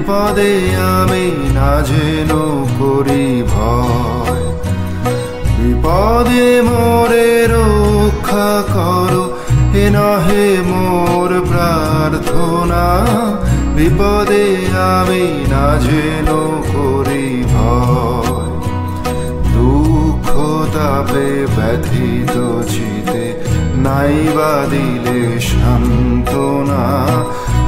বিপদে আমি না যেন করি ভয়। বিপদে মোরে রক্ষা করো, এ নহে মোর প্রার্থনা। বিপদে আমি না যেন করি ভয়। দুঃখ তাপে ব্যথিত চিতে নাইবা দিলে সান্ত্বনা।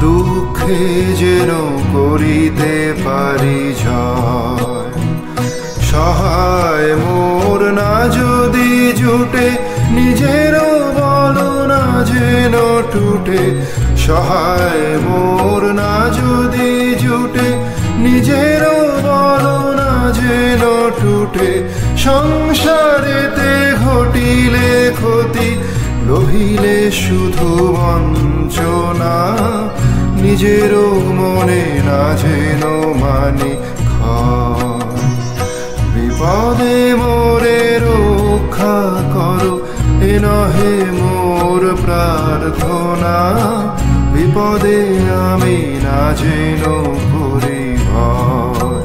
দুঃখে যেন করিতে পারি জয়। সহায় মোর না যদি জুটে, নিজেরও বল না যেন টুটে। সহায় মোর না যদি জুটে, নিজেরও বল না যেন টুটে। সংসারেতে ঘটিলে ক্ষতি, লোভিলে শুধু বঞ্চনা। নিজেরও মনে না যেন মানি ক্ষয়। বিপদে মোরে রক্ষা করো, এ নহে মোর প্রার্থনা। বিপদে আমি না যেন করি ভয়।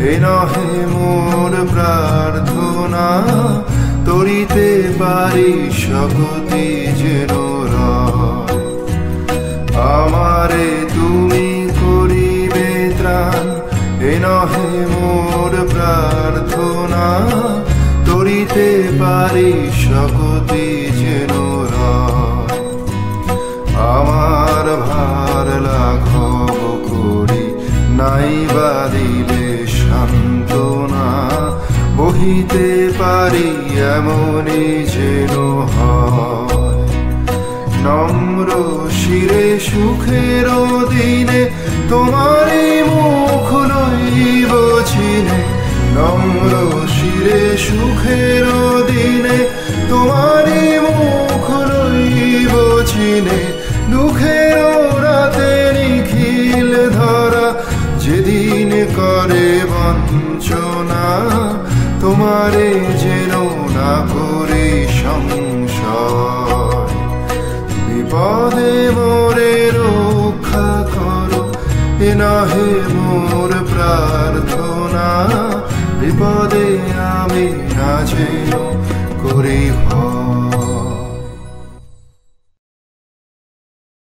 এ নহে মোর প্রার্থনা, তরিতে পারি শক্তি যেন রয়। আমারে তুমি করিবে ত্রাণ, এ নহে মোর প্রার্থনা, তরিতে পারি শক্তি যেন রয়। আমার ভার লাঘব করি নাইবা দিলে সান্ত্বনা। বহিতে পারি এমনই যেন হয়। নম্র শিরে সুখের দিনে তোমারই মুখ লইব চিনে। নম্র শিরে সুখের দিনে তোমারই মুখ লইব চিনে। দুঃখের রাতে নিখিল ধরা, যেদিন করে বঞ্চনা। তোমারে যেন না করি সংশয়। বিপদে মোরে রক্ষা করো, এ নহে মোর প্রার্থনা। বিপদে আমি না যেন